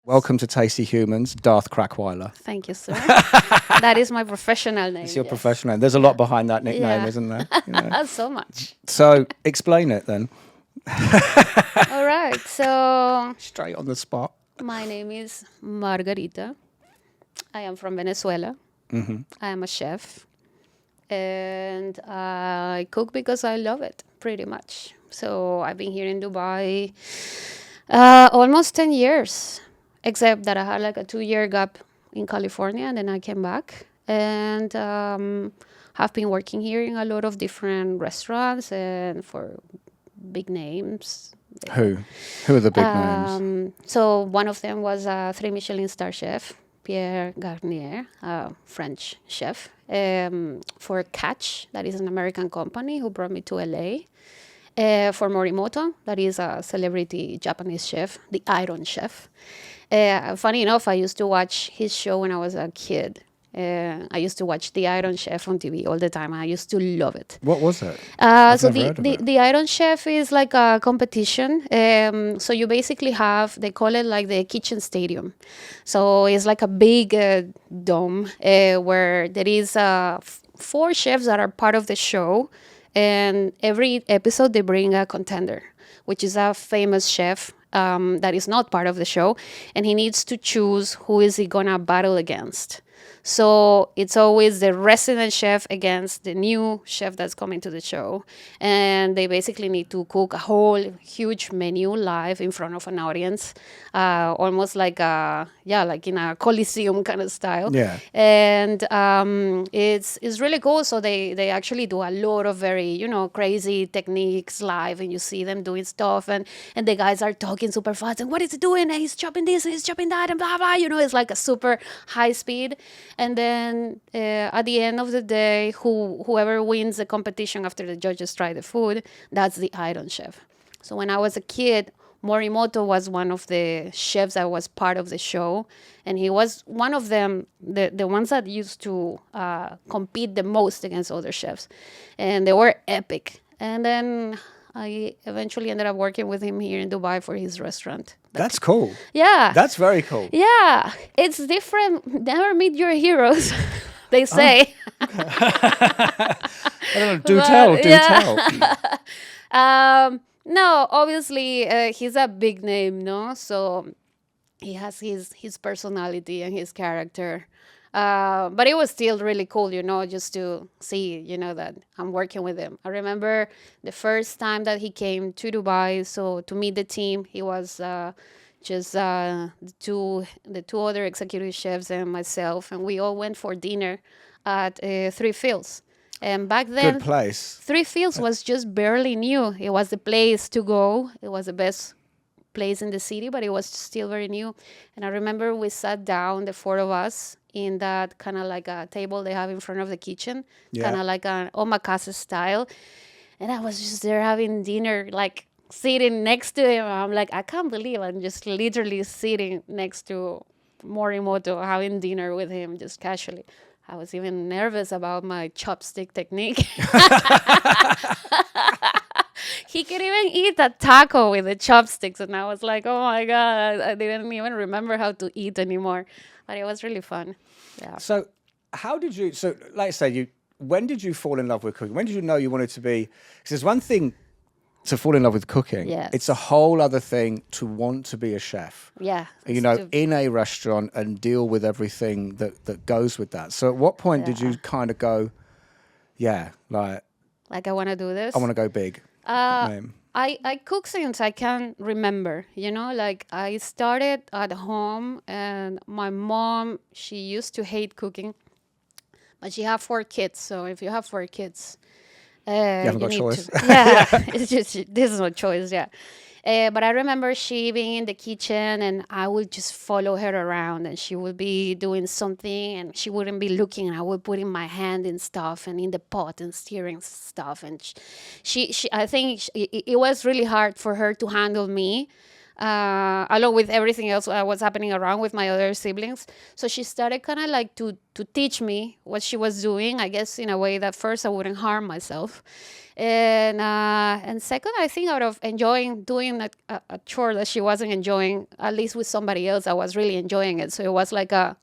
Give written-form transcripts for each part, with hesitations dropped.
Welcome to Tasty Humans, Darth Crackweiler. Thank you, sir. That is my professional name. It's your yes. professional name. There's a lot behind that nickname, Yeah. isn't there? You know? So much. So explain it then, All right. So straight on the spot. my name is Margarita. I am from Venezuela. I am a chef. And I cook because I love it, pretty much. So I've been here in Dubai almost 10 years, except that I had like a 2-year gap in California, and then I came back. And have been working here in a lot of different restaurants and for big names. Who? Who are the big names? So one of them was a 3 Michelin star chef, Pierre Gagnaire, a French chef, for Catch, that is an American company who brought me to LA. For Morimoto, that is a celebrity Japanese chef, the Iron Chef. Funny enough, I used to watch his show when I was a kid. I used to watch The Iron Chef on TV all the time. I used to love it. What was it? So never heard of it. the Iron Chef is like a competition. So you basically have, they call it like the kitchen stadium. So it's like a big dome where there is 4 chefs that are part of the show. And every episode they bring a contender, which is a famous chef that is not part of the show. And he needs to choose who is he going to battle against. So it's always the resident chef against the new chef that's coming to the show. And they basically need to cook a whole huge menu live in front of an audience, almost like like in a Coliseum kind of style. Yeah. And it's really cool. So they actually do a lot of very, crazy techniques live, and you see them doing stuff, and the guys are talking super fast, and what is he doing? And he's chopping this and he's chopping that, and blah, blah, it's like a super high speed. And then at the end of the day, whoever wins the competition after the judges try the food, that's the Iron Chef. So when I was a kid, Morimoto was one of the chefs that was part of the show. And he was one of them, the ones that used to compete the most against other chefs. And they were epic. And then I eventually ended up working with him here in Dubai for his restaurant. That's cool. Yeah. That's very cool. Yeah, it's different. Never meet your heroes, they say. I don't know. Do tell. No, obviously, he's a big name, no? So he has his personality and his character. But it was still really cool, just to see, that I'm working with him. I remember the first time that he came to Dubai, so to meet the team, he was just the two other executive chefs and myself, and we all went for dinner at Three Fields. And back then, Good place. Three Fields was just barely new. It was the place to go. It was the best place in the city, but it was still very new. And I remember we sat down, the 4 of us, in that kind of like a table they have in front of the kitchen, kind of like an omakase style. And I was just there having dinner, like sitting next to him. I'm like, I can't believe I'm just literally sitting next to Morimoto, having dinner with him just casually. I was even nervous about my chopstick technique. He could even eat a taco with the chopsticks, and I was like, oh my God, I didn't even remember how to eat anymore. But it was really fun. Yeah. So like I say, when did you fall in love with cooking? When did you know you wanted to be? Because there's one thing to fall in love with cooking. Yes. It's a whole other thing to want to be a chef. Yeah. In a restaurant and deal with everything that goes with that. So at what point did you kind of go, like I want to do this? I want to go big? I cook since I can remember, like I started at home, and my mom, she used to hate cooking, but she had 4 kids. So if you have 4 kids, you haven't got a choice. Yeah, it's just, there's no choice, yeah. But I remember she being in the kitchen, and I would just follow her around, and she would be doing something and she wouldn't be looking, and I would put in my hand in stuff and in the pot and stirring stuff. And she I think it was really hard for her to handle me along with everything else was happening around with my other siblings. So she started kind of like to teach me what she was doing, I guess in a way that first I wouldn't harm myself. And second, I think out of enjoying doing a chore that she wasn't enjoying, at least with somebody else, I was really enjoying it. So it was like a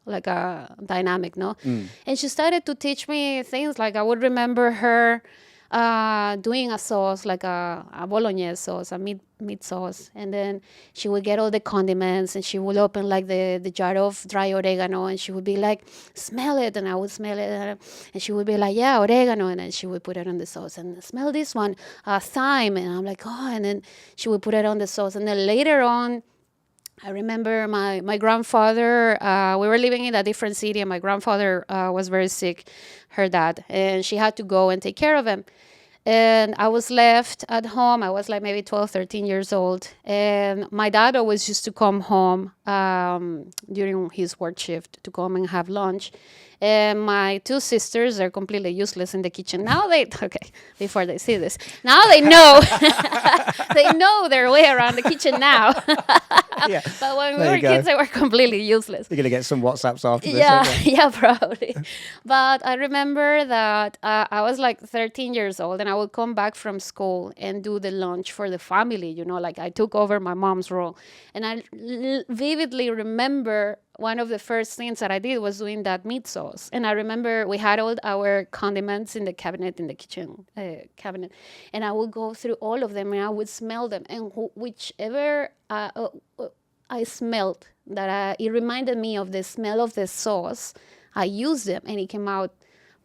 dynamic, no? And she started to teach me things. Like I would remember her doing a sauce, like a bolognese sauce, a meat sauce, and then she would get all the condiments, and she would open like the jar of dry oregano, and she would be like, smell it, and I would smell it, and she would be like, yeah, oregano, and then she would put it on the sauce, and smell this one, thyme, and I'm like, oh, and then she would put it on the sauce, and then later on, I remember my grandfather, we were living in a different city, and my grandfather was very sick, her dad, and she had to go and take care of him. And I was left at home. I was like maybe 12, 13 years old. And my dad always used to come home during his work shift to come and have lunch. And my two sisters are completely useless in the kitchen. Now before they see this, now they know, they know their way around the kitchen now. Yeah. But when we were kids, they were completely useless. You're going to get some WhatsApps after this, Yeah, aren't you? yeah, probably. But I remember that I was like 13 years old, and I would come back from school and do the lunch for the family, like I took over my mom's role. And I vividly remember one of the first things that I did was doing that meat sauce. And I remember we had all our condiments in the cabinet, in the kitchen cabinet. And I would go through all of them and I would smell them. And whichever I smelled, it reminded me of the smell of the sauce, I used them and it came out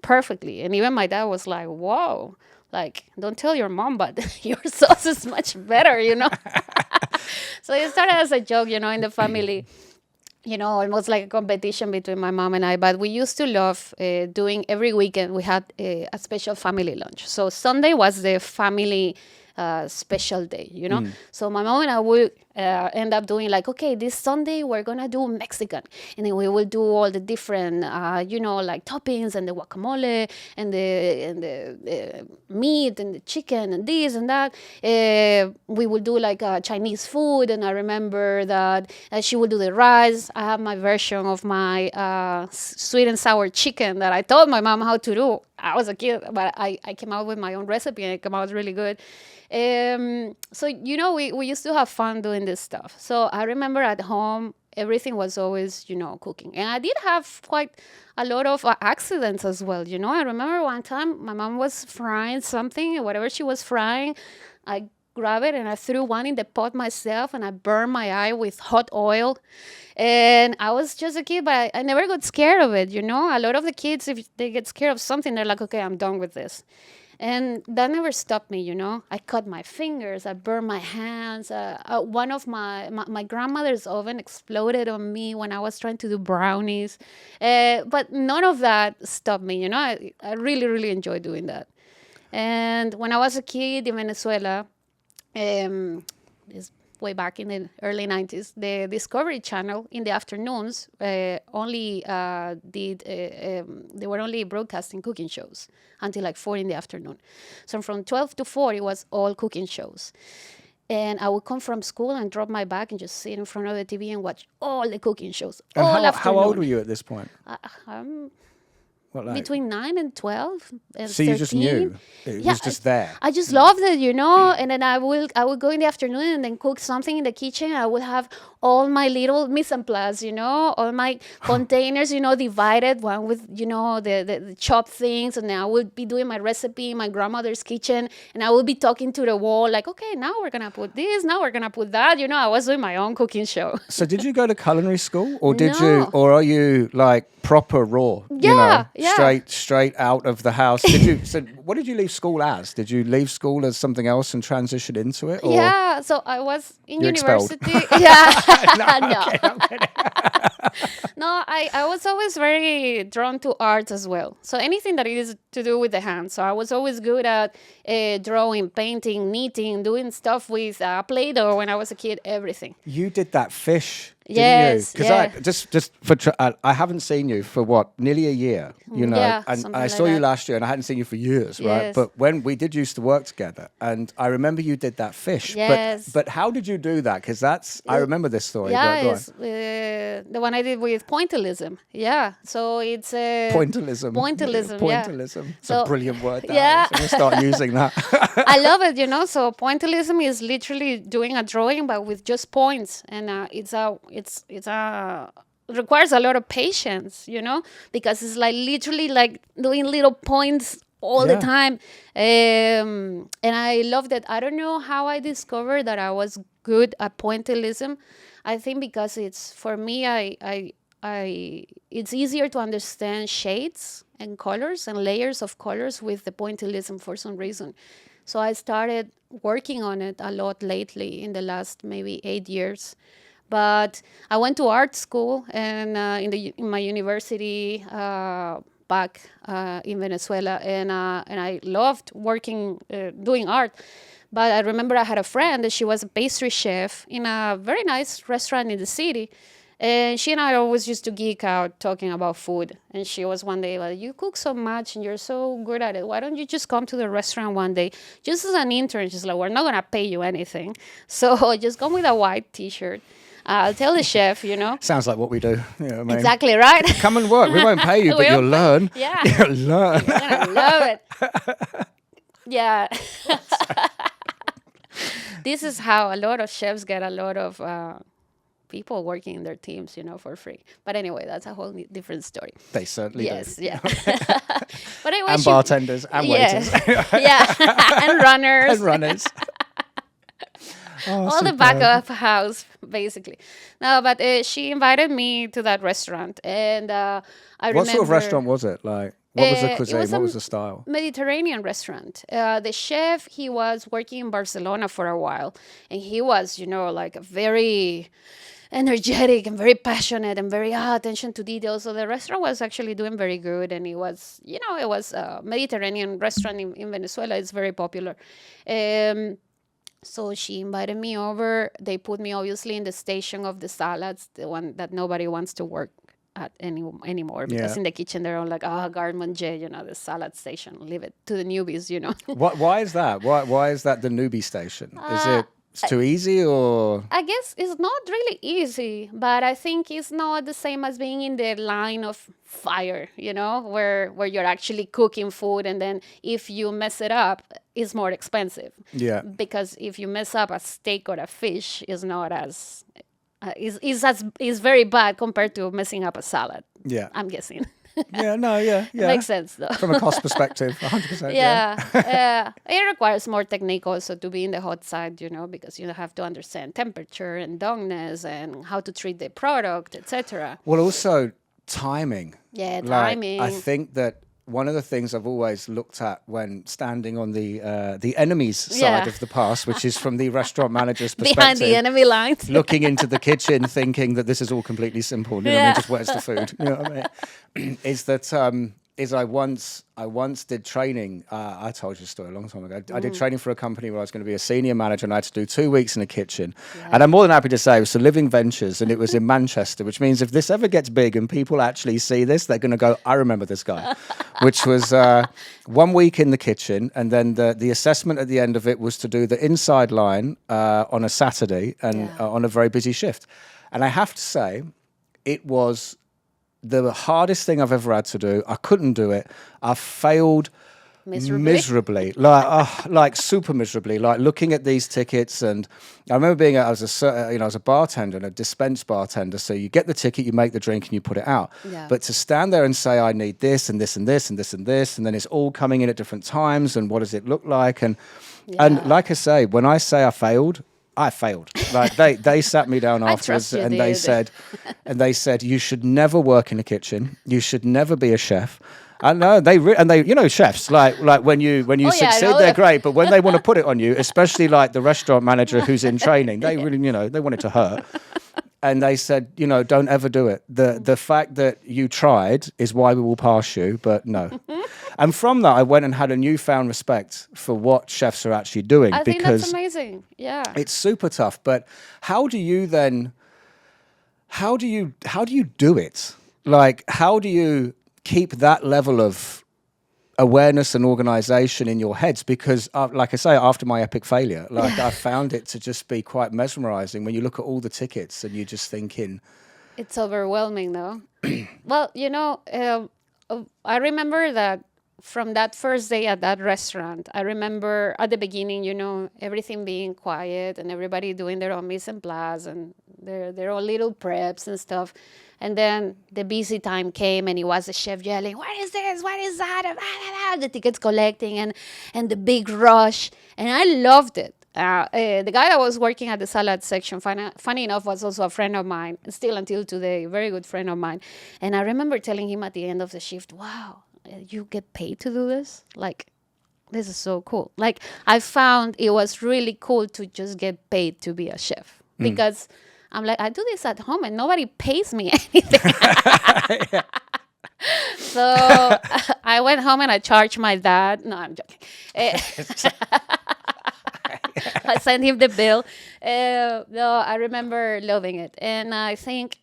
perfectly. And even my dad was like, whoa, like, don't tell your mom, but your sauce is much better, So it started as a joke, in the family. Almost like a competition between my mom and I. But we used to love doing every weekend. We had a special family lunch. So Sunday was the family special day, So my mom and I would end up doing like, okay, this Sunday we're gonna do Mexican, and then we will do all the different, like toppings and the guacamole and the meat and the chicken and this and that. We will do like Chinese food, and I remember that she would do the rice. I have my version of my sweet and sour chicken that I told my mom how to do. I was a kid, but I came out with my own recipe, and it came out really good. So, we used to have fun doing this stuff. So I remember at home, everything was always, cooking. And I did have quite a lot of accidents as well. I remember one time my mom was frying something, whatever she was frying, I grabbed it and I threw one in the pot myself, and I burned my eye with hot oil. And I was just a kid, but I never got scared of it. A lot of the kids, if they get scared of something, they're like, okay, I'm done with this. And that never stopped me, I cut my fingers, I burned my hands. One of my grandmother's oven exploded on me when I was trying to do brownies. But none of that stopped me, I really, really enjoyed doing that. And when I was a kid in Venezuela, way back in the early 90s, the Discovery Channel in the afternoons they were only broadcasting cooking shows until like 4 in the afternoon. So from 12 to 4, it was all cooking shows. And I would come from school and drop my bag and just sit in front of the TV and watch all the cooking shows. And how old were you at this point? Between 9 and 12 and so 13. You just knew it was just there. I just loved it, and then I would go in the afternoon and then cook something in the kitchen. I would have all my little mise en place, all my containers, divided, one with, the chopped things, and then I would be doing my recipe in my grandmother's kitchen, and I would be talking to the wall like, okay, now we're gonna put this, now we're gonna put that. I was doing my own cooking show. So did you go to culinary school, or No. or are you like proper raw? Yeah. Straight out of the house. So what did you leave school as? Did you leave school as something else and transition into it? Or? Yeah, so I was in You're expelled. university. Yeah. No. Okay, I'm kidding. No, I was always very drawn to arts as well. So anything that is to do with the hands. So I was always good at drawing, painting, knitting, doing stuff with Play-Doh when I was a kid, everything. You did that fish Yes, Because yeah. I haven't seen you for what, nearly a year, Yeah, and something I like saw you that. last year, and I hadn't seen you for years, right? Yes. But when we did used to work together, and I remember you did that fish, Yes. but how did you do that? Because I remember this story, Yeah, but go on. it's the one I did with pointillism. Yeah, so it's Pointillism. pointillism. Yeah, Pointillism. It's a so brilliant word. That yeah, is. I'm gonna start using that. I love it. So pointillism is literally doing a drawing, but with just points, and it's requires a lot of patience. Because it's like literally like doing little points all the Yeah. time. And I love that. I don't know how I discovered that I was good at pointillism. I think because it's for me, it's easier to understand shades and colors and layers of colors with the pointillism for some reason. So I started working on it a lot lately in the last maybe 8 years. But I went to art school and in my university back in Venezuela, and I loved working doing art. But I remember I had a friend that she was a pastry chef in a very nice restaurant in the city. And she and I always used to geek out talking about food. And she was one day like, "You cook so much and you're so good at it. Why don't you just come to the restaurant one day just as an intern?" She's like, "We're not going to pay you anything. So just come with a white t-shirt. I'll tell the chef. Sounds like what we do. You know what I mean? Exactly right. Come and work. We won't pay you, but We you'll won't learn. Yeah. You'll learn. You're going to love it. Yeah. This is how a lot of chefs get a lot of people working in their teams, for free. But anyway, that's a whole different story. They certainly Yes, do. yeah. But anyway, And bartenders and waiters. Yeah. And runners. And runners. All the back of house, basically. No, but she invited me to that restaurant, and I remember. What sort of restaurant was it? Like, what was the it cuisine? was What a was the style? Mediterranean restaurant. The chef, he was working in Barcelona for a while, and he was, like very energetic and very passionate and very attention to detail. So the restaurant was actually doing very good, and it was a Mediterranean restaurant in Venezuela. It's very popular. So she invited me over. They put me obviously in the station of the salads, the one that nobody wants to work at anymore, because Yeah. in the kitchen they're all like, garde manger, the salad station. Leave it to the newbies. Why is that? Why is that the newbie station? Is it too easy or? I guess it's not really easy, but I think it's not the same as being in the line of fire, where you're actually cooking food, and then if you mess it up, it's more expensive. Yeah. Because if you mess up a steak or a fish, is not as is very bad compared to messing up a salad. Yeah. I'm guessing. Yeah. No. Yeah. Yeah. Makes sense though. From a cost perspective, 100%. Yeah. It requires more technique also to be in the hot side, because you have to understand temperature and doneness and how to treat the product, etc. Well, also timing. Yeah, Like, timing. I think that one of the things I've always looked at when standing on the enemy's side Yeah. of the pass, which is from the restaurant manager's perspective, Behind the enemy lines. looking into the kitchen, thinking that this is all completely simple. You know what I mean? Just where's the food? You know what I mean? Is that I once did training. I told you a story a long time ago. I did training for a company where I was going to be a senior manager, and I had to do 2 weeks in a kitchen. And I'm more than happy to say it was the Living Ventures, and it was in Manchester, which means if this ever gets big and people actually see this, they're going to go, "I remember this guy," which was 1 week in the kitchen, and then the assessment at the end of it was to do the inside line on a Saturday and on a very busy shift. And I have to say, it was the hardest thing I've ever had to do. I couldn't do it. I failed miserably, like super miserably. Like looking at these tickets, and I remember I was a bartender and a dispense bartender. So you get the ticket, you make the drink, and you put it out. Yeah. But to stand there and say, "I need this and this and this and this and this," and then it's all coming in at different times, and what does it look like? And like I say, when I say I failed. Like they sat me down afterwards, you and did. they said you should never work in a kitchen. You should never be a chef. And no, they chefs like when you succeed, they're great, but when they want to put it on you, especially like the restaurant manager who's in training, they really they want it to hurt. And they said, don't ever do it. The fact that you tried is why we will pass you, but no. And from that, I went and had a newfound respect for what chefs are actually doing. I think because that's amazing. Yeah. it's super tough. But how do you then, how do you do it? Like, how do you keep that level of awareness and organization in your heads? Because like I say, after my epic failure, like I found it to just be quite mesmerizing when you look at all the tickets and you're just thinking, It's overwhelming, though. Well, I remember that from that first day at that restaurant, I remember at the beginning, everything being quiet and everybody doing their own mise en place and their own little preps and stuff. And then the busy time came and it was the chef yelling, "What is this? What is that?" The tickets collecting and the big rush. And I loved it. The guy that was working at the salad section, funny enough, was also a friend of mine, still until today, very good friend of mine. And I remember telling him at the end of the shift, "Wow, you get paid to do this? Like, this is so cool." Like, I found it was really cool to just get paid to be a chef because I'm like, I do this at home and nobody pays me anything. So I went home and I charged my dad. No, I'm joking. I sent him the bill. No, I remember loving it, and I think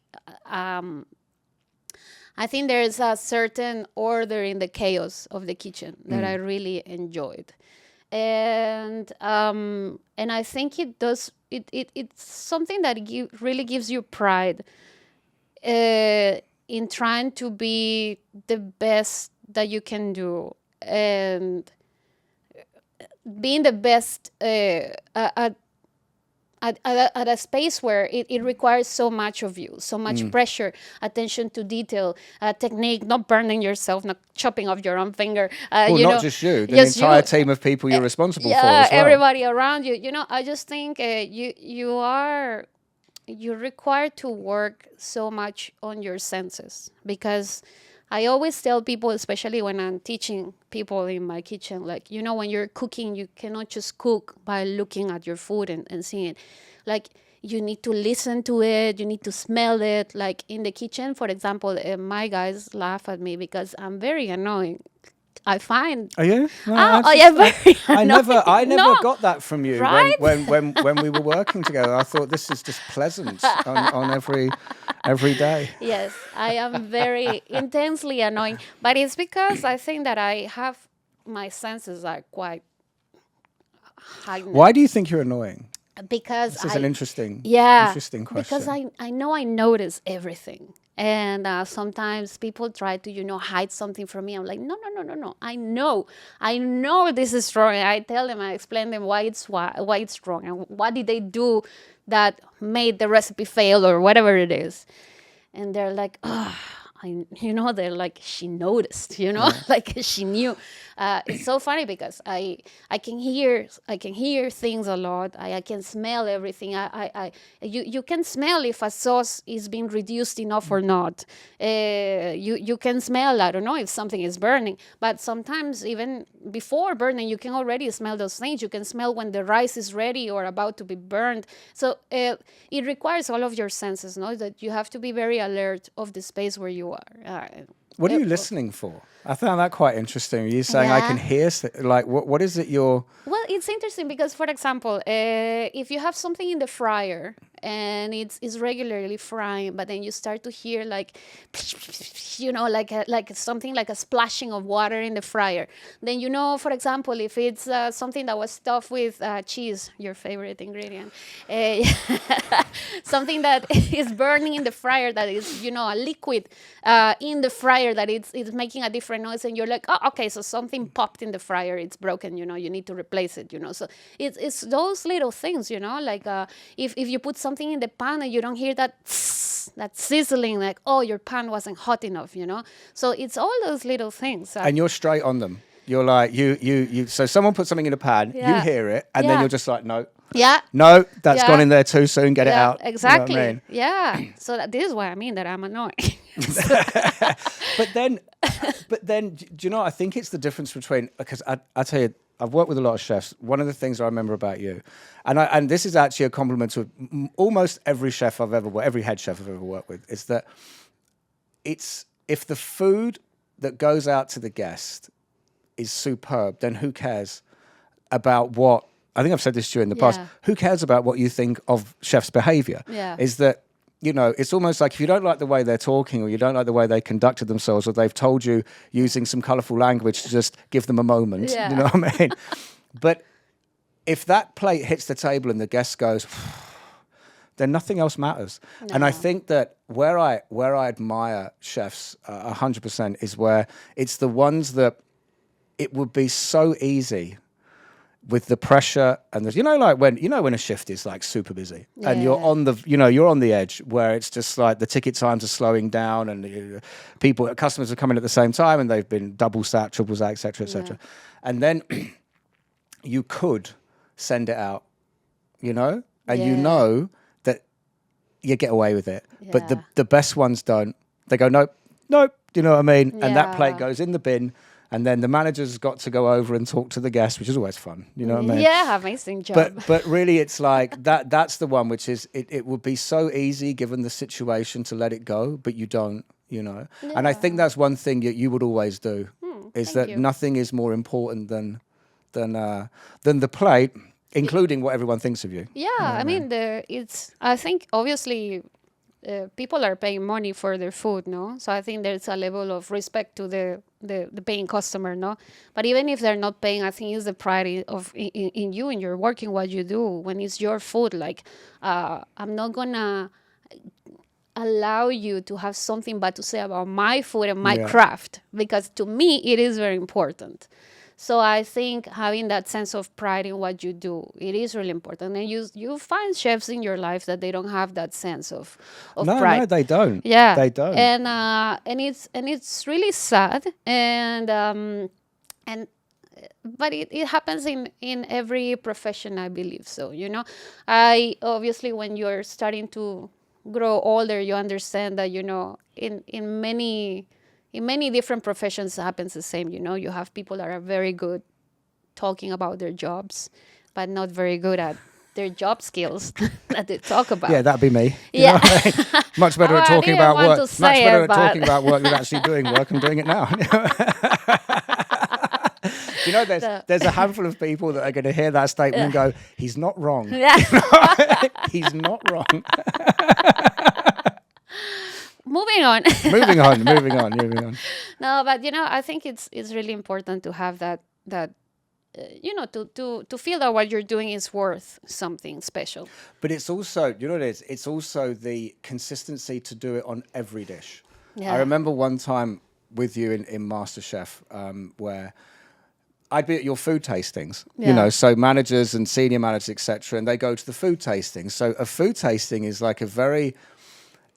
there's a certain order in the chaos of the kitchen that I really enjoyed, and I think it does. It's something that really gives you pride in trying to be the best that you can do, and being the best at a space where it requires so much of you, so much pressure, attention to detail, technique, not burning yourself, not chopping off your own finger. Well, not just you, the entire team of people you're responsible for as well. Everybody around you. I just think you're required to work so much on your senses, because I always tell people, especially when I'm teaching people in my kitchen, like, when you're cooking, you cannot just cook by looking at your food and seeing it. Like, you need to listen to it, you need to smell it. Like, in the kitchen, for example, my guys laugh at me because I'm very annoying. I find. Are you? No, very I never got that from you, right? when we were working together. I thought this is just pleasant on every day. Yes, I am very intensely annoying, but it's because I think that my senses are quite heightened. Why do you think you're annoying? Because this is an interesting question. Because I know I notice everything. And sometimes people try to, hide something from me. I'm like, no. I know this is wrong. I tell them, I explain them why it's wrong and what did they do that made the recipe fail or whatever it is. And they're like, they're like, she noticed, like she knew. It's so funny because I can hear things a lot. I can smell everything. You can smell if a sauce is being reduced enough or not. You can smell, I don't know, if something is burning. But sometimes even before burning, you can already smell those things. You can smell when the rice is ready or about to be burned. So it requires all of your senses, that you have to be very alert of the space where you are. What are you listening for? I found that quite interesting. You're saying I can hear, like, what is it you're... Well, it's interesting because, for example, if you have something in the fryer and it's regularly frying, but then you start to hear like, like something like a splashing of water in the fryer, then for example, if it's something that was stuffed with cheese, your favorite ingredient, something that is burning in the fryer, that is, a liquid in the fryer that it's making a different noise, and you're like, oh, okay, so something popped in the fryer, it's broken, you need to replace it, so it's those little things, like if you put something in the pan and you don't hear that sizzling, like, oh, your pan wasn't hot enough, so it's all those little things. And you're straight on them. You're like, you so someone puts something in a pan, you hear it, and then you're just like, no. Yeah. No, that's gone in there too soon. Get it out. Exactly. You know what I mean? Yeah. So this is what I mean that I'm annoying. But then, do you know? I think it's the difference between, because I tell you, I've worked with a lot of chefs. One of the things I remember about you, and this is actually a compliment to almost every chef I've ever worked, every head chef I've ever worked with, is that it's, if the food that goes out to the guest is superb, then who cares about what, I think I've said this to you in the past, who cares about what you think of chef's behavior? Yeah. Is that it's almost like if you don't like the way they're talking or you don't like the way they conducted themselves or they've told you using some colourful language to just give them a moment, Yeah. you know what I mean? But if that plate hits the table and the guest goes, then nothing else matters. No. And I think that where I admire chefs 100% is where it's the ones that it would be so easy with the pressure and like when a shift is like super busy and you're on the edge where it's just like the ticket times are slowing down and customers are coming at the same time and they've been double sat, triple sat, etc., etc. And then you could send it out, and you know that you get away with it. Yeah. But the best ones don't. They go, nope. Do you know what I mean? And that plate Yeah. goes in the bin. And then the manager's got to go over and talk to the guest, which is always fun. You know what I mean? Yeah, amazing job. But really, it's like that's the one which is, it would be so easy given the situation to let it go, but you don't, Yeah. And I think that's one thing you would always do, is thank that you. nothing is more important than the plate, including what everyone thinks of you. Yeah, I mean, I think obviously people are paying money for their food, no? So I think there's a level of respect to the paying customer, no? But even if they're not paying, I think it's the pride in you, in your work, in what you do. When it's your food, like, I'm not gonna allow you to have something bad to say about my food and my craft, because to me, it is very important. So I think having that sense of pride in what you do, it is really important. And you find chefs in your life that they don't have that sense of pride. No, they don't. Yeah, They don't. And it's really sad. But it happens in every profession, I believe. So I obviously, when you're starting to grow older, you understand that in many different professions it happens the same. You have people that are very good talking about their jobs, but not very good at their job skills that they talk about. Yeah, that'd be me. You Yeah. know what I mean? Much better at I talking didn't about want work. to Much say better it, at talking but- about work than actually doing work. I'm doing it now. There's a handful of people that are going to hear that statement and go, "He's not wrong." Yeah. He's not wrong. Moving on. moving on. No, but I think it's really important to have that to feel that what you're doing is worth something special. But it's also, what it is? It's also the consistency to do it on every dish. Yeah. I remember one time with you in MasterChef where I'd be at your food tastings, so managers and senior managers, etc., and they go to the food tastings. So a food tasting is like a very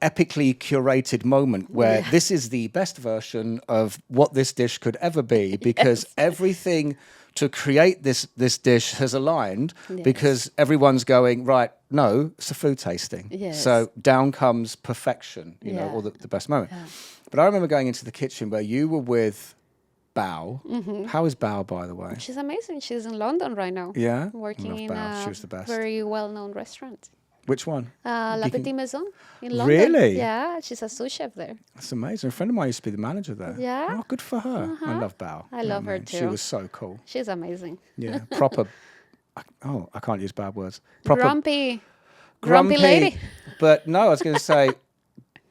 epically curated moment where this is the best version of what this dish could ever be, because everything to create this dish has aligned, because everyone's going, right, no, it's a food tasting. Yes. So down comes perfection, or the best moment. Yeah. But I remember going into the kitchen where you were with Bao. How is Bao, by the way? She's amazing. She's in London right now. Yeah? Working Love in Bao. She a was the best. very well-known restaurant. Which one? La Petite Maison in London. Really? Yeah, she's a sous chef there. That's amazing. A friend of mine used to be the manager there. Yeah? Oh, good for her. I love Bao. I love her She too. was so cool. She's amazing. Yeah. Proper. I can't use bad words. Proper. Grumpy lady. But no, I was going to say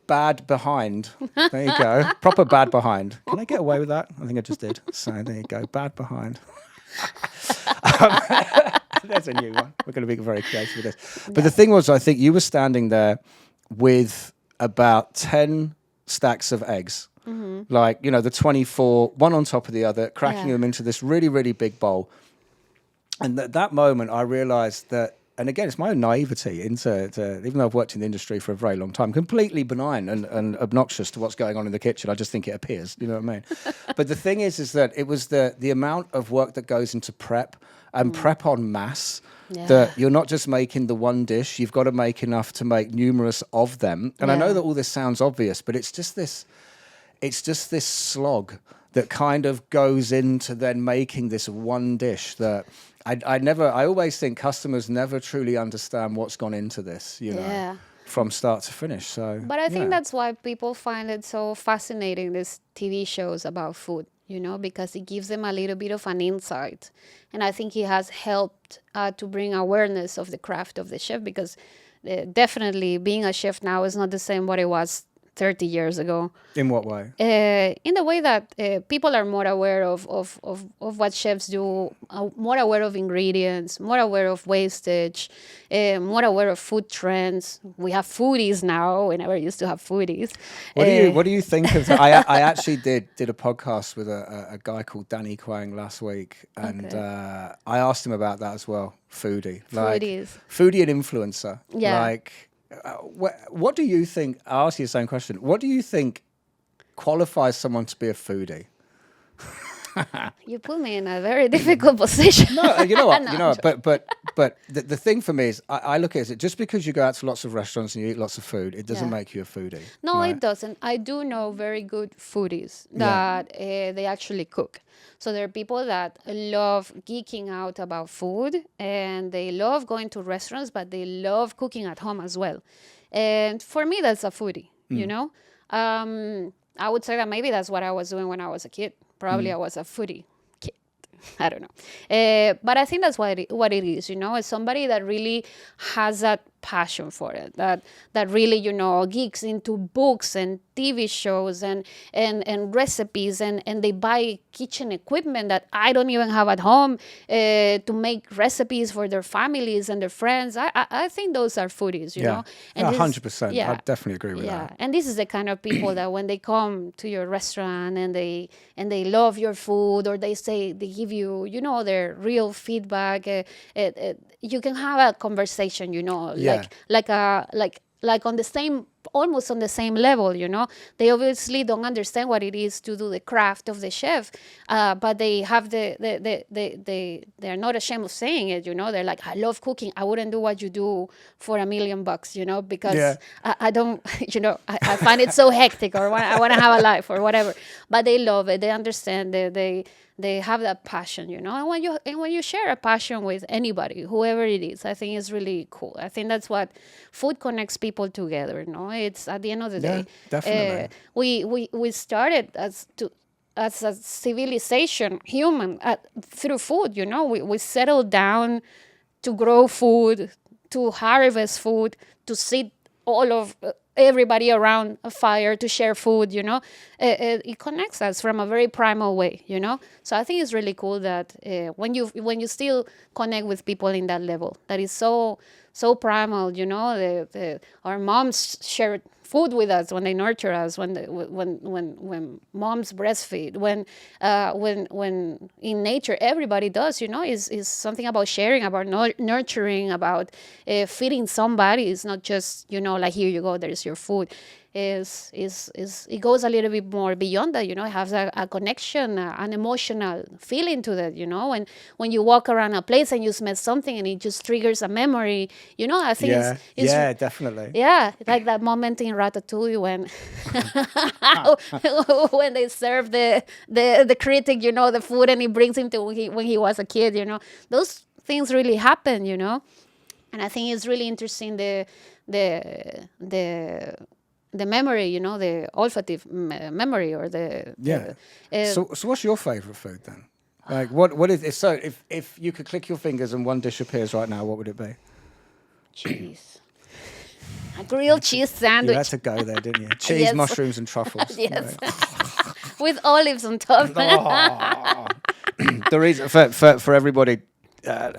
bad behind. There you go. Proper bad behind. Can I get away with that? I think I just did. So there you go. Bad behind. There's a new one. We're going to be very creative with this. But the thing was, I think you were standing there with about 10 stacks of eggs. Like, the 24, one on top of the other, cracking them into this really, really big bowl. And at that moment, I realized that, and again, it's my own naivety into even though I've worked in the industry for a very long time, completely benign and obnoxious to what's going on in the kitchen. I just think it appears, you know what I mean? But the thing is that it was the amount of work that goes into prep and prep en masse, that you're not just making the one dish, you've got to make enough to make numerous of them. And I know that all this sounds obvious, but it's just this slog that kind of goes into then making this one dish that I always think customers never truly understand what's gone into this, from start to finish. So, But I think that's why people find it so fascinating, these TV shows about food, because it gives them a little bit of an insight. And I think it has helped to bring awareness of the craft of the chef, because definitely being a chef now is not the same what it was 30 years ago. In what way? In the way that people are more aware of what chefs do, more aware of ingredients, more aware of wastage, more aware of food trends. We have foodies now. We never used to have foodies. What do you think of that? I actually did a podcast with a guy called Danny Kwang last week, and I asked him about that as well. Foodie and influencer. Yeah. Like, what do you think? I'll ask you the same question. What do you think qualifies someone to be a foodie? You put me in a very difficult position. No, you know what? No, But the thing for me is, I look at it just because you go out to lots of restaurants and you eat lots of food, it doesn't make you a foodie. No, right? it doesn't. I do know very good foodies that they actually cook. So there are people that love geeking out about food, and they love going to restaurants, but they love cooking at home as well. And for me, that's a foodie, you know? I would say that maybe that's what I was doing when I was a kid. Probably I was a foodie kid. I don't know. But I think that's what it is, you know? It's somebody that really has that passion for it, that really, you know, geeks into books and TV shows and recipes, and they buy kitchen equipment that I don't even have at home to make recipes for their families and their friends. I think those are foodies, you know. And 100%. I definitely agree with that. And this is the kind of people that when they come to your restaurant and they love your food, or they give you, you know, their real feedback, you can have a conversation, you know, like on the same, almost on the same level, you know. They obviously don't understand what it is to do the craft of the chef, but they have they're not ashamed of saying it, you know. They're like, I love cooking. I wouldn't do what you do for $1 million, you know, because I don't, you know, I find it so hectic, or I want to have a life or whatever. But they love it. They understand. They have that passion, you know. And when you share a passion with anybody, whoever it is, I think it's really cool. I think that's what food connects people together, you know. It's at the end of the day. Definitely. We started as a civilization, human, through food, you know. We settled down to grow food, to harvest food, to sit all of everybody around a fire to share food, you know. It connects us from a very primal way, you know. So I think it's really cool that when you still connect with people in that level, that is so primal, you know. Our moms shared food with us when they nurture us, when moms breastfeed, when in nature everybody does, you know. Is something about sharing, about nurturing, about feeding somebody. It's not just, you know, like, here you go, there's your food. It goes a little bit more beyond that, you know. It has a connection, an emotional feeling to that, you know. And when you walk around a place and you smell something and it just triggers a memory, you know. I think it's definitely. Yeah, like that moment in Ratatouille when they serve the critic, you know, the food, and he brings him to when he was a kid, you know. Those things really happen, you know. And I think it's really interesting the memory, you know, the olfactive memory, or so what's your favorite food then? Like, what is it? So if you could click your fingers and one dish appears right now, what would it be? Cheese. A grilled cheese sandwich. You had to go there, didn't you? Cheese, mushrooms, and truffles. Yes. With olives on top. The reason for everybody,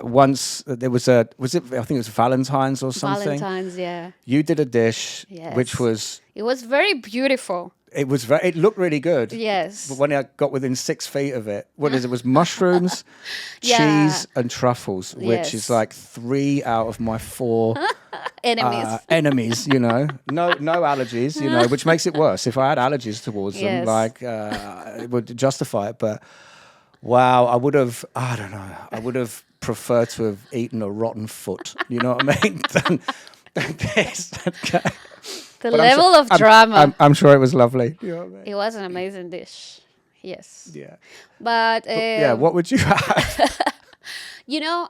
once there was I think it was Valentine's or something. Valentine's, yeah. You did a dish, which was... It was very beautiful. It looked really good. Yes. But when I got within 6 feet of it, it was mushrooms, cheese, and truffles, which is like 3 out of my 4 enemies, you know. No allergies, you know, which makes it worse. If I had allergies towards them, like, it would justify it. But wow, I would have preferred to have eaten a rotten foot, you know what I mean? than this. The level of drama. I'm sure it was lovely. You know what I mean? It was an amazing dish. Yes. Yeah. But what would you have? You know,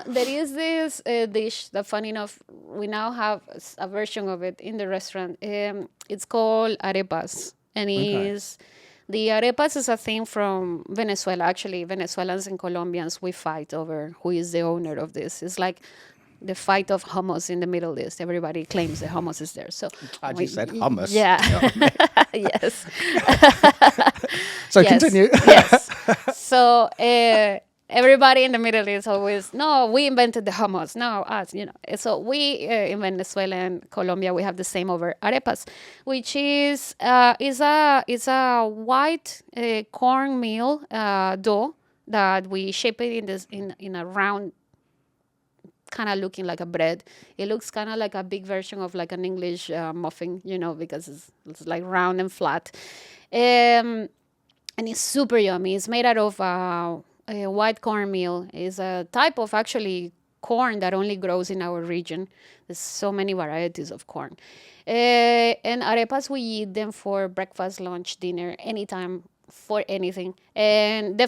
there is this dish that, funny enough, we now have a version of it in the restaurant. It's called arepas, and the arepas is a thing from Venezuela. Actually, Venezuelans and Colombians, we fight over who is the owner of this. It's like the fight of hummus in the Middle East. Everybody claims the hummus is there. So Glad you said hummus. Yeah. Yes. So Yes. continue. Yes. So everybody in the Middle East always, no, we invented the hummus. No, us, So we in Venezuela and Colombia, we have the same over arepas, which is a white cornmeal dough that we shape it in a round, kind of looking like a bread. It looks kind of like a big version of like an English muffin, because it's like round and flat. And it's super yummy. It's made out of a white cornmeal. It's a type of actually corn that only grows in our region. There's so many varieties of corn. And arepas, we eat them for breakfast, lunch, dinner, anytime, for anything. And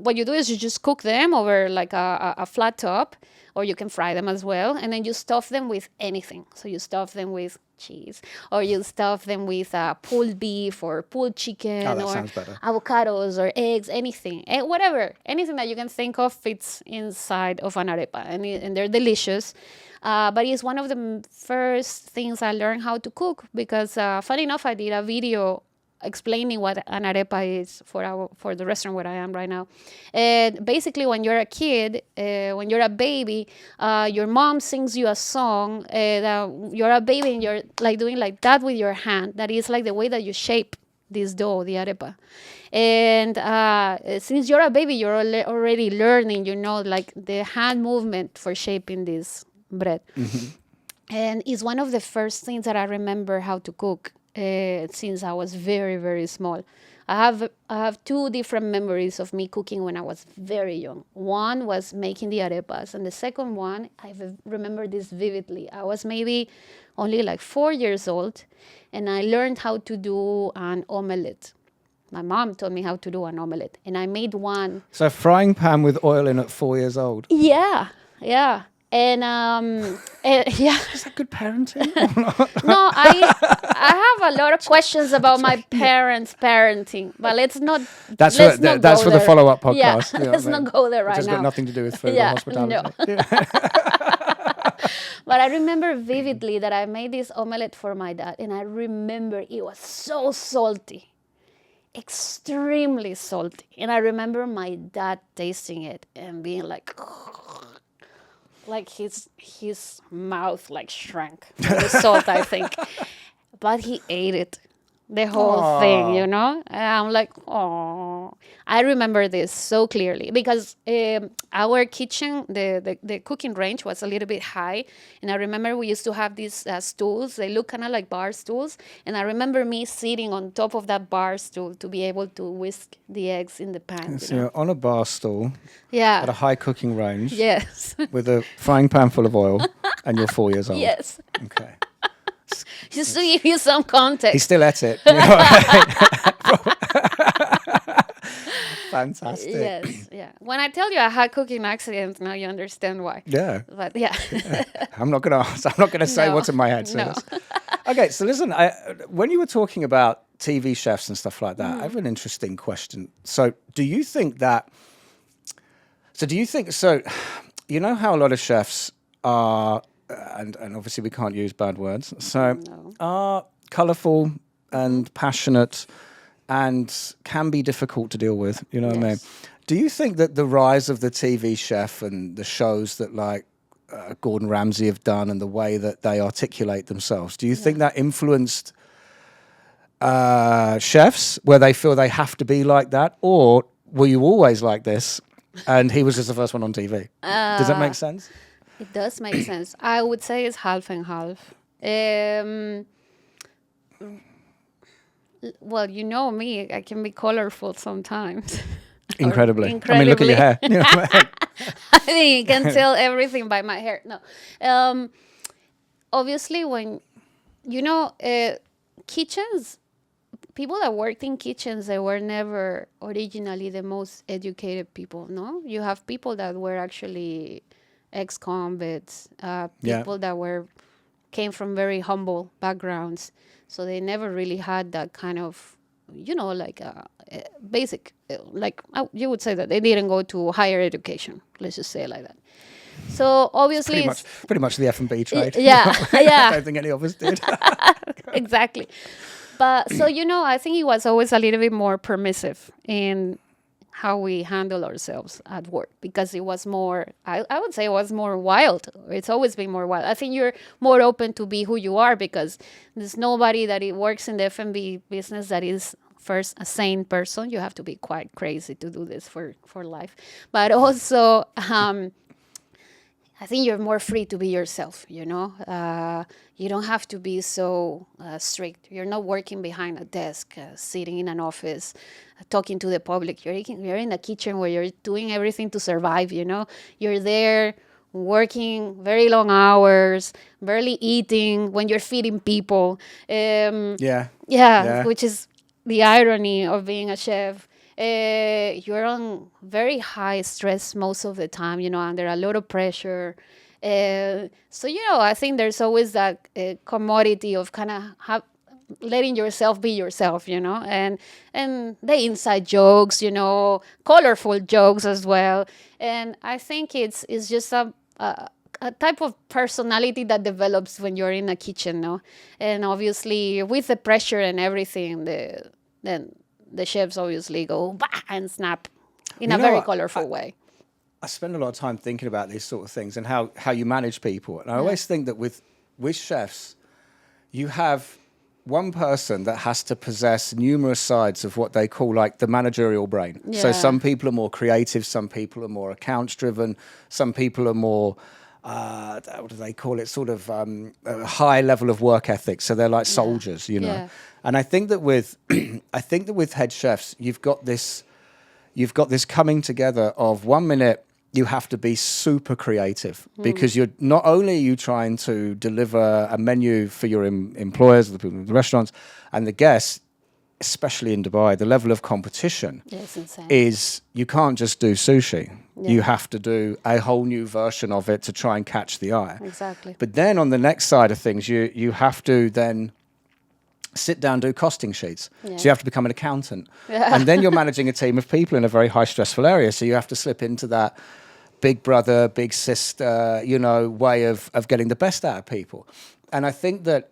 what you do is you just cook them over like a flat top, or you can fry them as well. And then you stuff them with anything. So you stuff them with cheese, or you stuff them with pulled beef or pulled chicken, Oh, that or sounds better. avocados or eggs, anything, whatever, anything that you can think of fits inside of an arepa, and they're delicious. But it's one of the first things I learned how to cook, because funny enough, I did a video explaining what an arepa is for the restaurant where I am right now. And basically, when you're a kid, when you're a baby, your mom sings you a song. You're a baby and you're like doing like that with your hand. That is like the way that you shape this dough, the arepa. And since you're a baby, you're already learning, like the hand movement for shaping this bread. Mm-hmm. And it's one of the first things that I remember how to cook. Since I was very, very small. I have two different memories of me cooking when I was very young. One was making the arepas, and the second one, remember this vividly. I was maybe only like 4 years old, and I learned how to do an omelette. My mom taught me how to do an omelette, and I made one. So frying pan with oil in at 4 years old. Yeah. And yeah. Is that good parenting? No, I have a lot of questions about my parents' parenting, but let's not. That's let's for, not that's go for the there. follow-up podcast. Yeah, you know let's what I mean? not go there Which right has now. got nothing to do with food Yeah, or hospitality. no. Yeah. But I remember vividly that I made this omelette for my dad, and I remember it was so salty, extremely salty. And I remember my dad tasting it and being like his mouth like shrank from the salt, I think. But he ate it, the whole thing, And I'm like, oh. I remember this so clearly because our kitchen, the cooking range was a little bit high. And I remember we used to have these stools. They look kind of like bar stools. And I remember me sitting on top of that bar stool to be able to whisk the eggs in the pan. So you're on a bar stool Yeah. at a high cooking range Yes. with a frying pan full of oil, and you're 4 years old. Yes. Okay. Just to give you some context. He still at it. You know what I mean? Fantastic. Yes, yeah. When I tell you I had cooking accidents, now you understand why. Yeah. But yeah. I'm not going to ask. I'm not going to say No. what's in my head. So No. that's- Okay, so listen, when you were talking about TV chefs and stuff like that, I have an interesting question. So do you think you know how a lot of chefs are, and obviously we can't use bad words, so are colourful and passionate and can be difficult to deal with, you know what I mean? Do you think that the rise of the TV chef and the shows that like Gordon Ramsay have done and the way that they articulate themselves, do you think that influenced chefs where they feel they have to be like that? Or were you always like this and he was just the first one on TV? Does that make sense? It does make sense. I would say it's half and half. Well, you know me, I can be colorful sometimes. Incredibly. I mean, look at your hair. You know what I mean? I think you can tell everything by my hair. No. Obviously, when, kitchens, people that worked in kitchens, they were never originally the most educated people, no? You have people that were actually ex-convicts, people that came from very humble backgrounds. So they never really had that kind of, basic, you would say that they didn't go to higher education. Let's just say it like that. So obviously, pretty much the F&B trade. yeah, yeah. I don't think any of us did. Exactly. But so, I think he was always a little bit more permissive in how we handle ourselves at work, because it was more, I would say it was more wild. It's always been more wild. I think you're more open to be who you are, because there's nobody that works in the F&B business that is first a sane person. You have to be quite crazy to do this for life. But also, I think you're more free to be yourself, you don't have to be so strict. You're not working behind a desk, sitting in an office, talking to the public. You're in a kitchen where you're doing everything to survive, You're there working very long hours, barely eating when you're feeding people. Yeah, which is the irony of being a chef. You're on very high stress most of the time, under a lot of pressure. So, I think there's always that commodity of kind of letting yourself be yourself, and the inside jokes, colorful jokes as well. And I think it's just a type of personality that develops when you're in a kitchen, no? And obviously with the pressure and everything, then the chefs obviously go bah, and snap in a very colorful way. I spend a lot of time thinking about these sort of things and how you manage people. And I always think that with chefs, you have one person that has to possess numerous sides of what they call like the managerial brain. Yeah. So some people are more creative, some people are more accounts driven, some people are more what do they call it? Sort of a high level of work ethic. So they're like soldiers, Yeah. And I think that with head chefs, you've got this coming together of 1 minute you have to be super creative because you're not only are you trying to deliver a menu for your employers, the people in the restaurants, and the guests, especially in Dubai, the level of competition is you can't just do sushi. Yeah. You have to do a whole new version of it to try and catch the eye. Exactly. But then on the next side of things, you have to then sit down, do costing sheets. Yeah. So you have to become an accountant. Yeah. And then you're managing a team of people in a very high stressful area. So you have to slip into that big brother, big sister, way of getting the best out of people. And I think that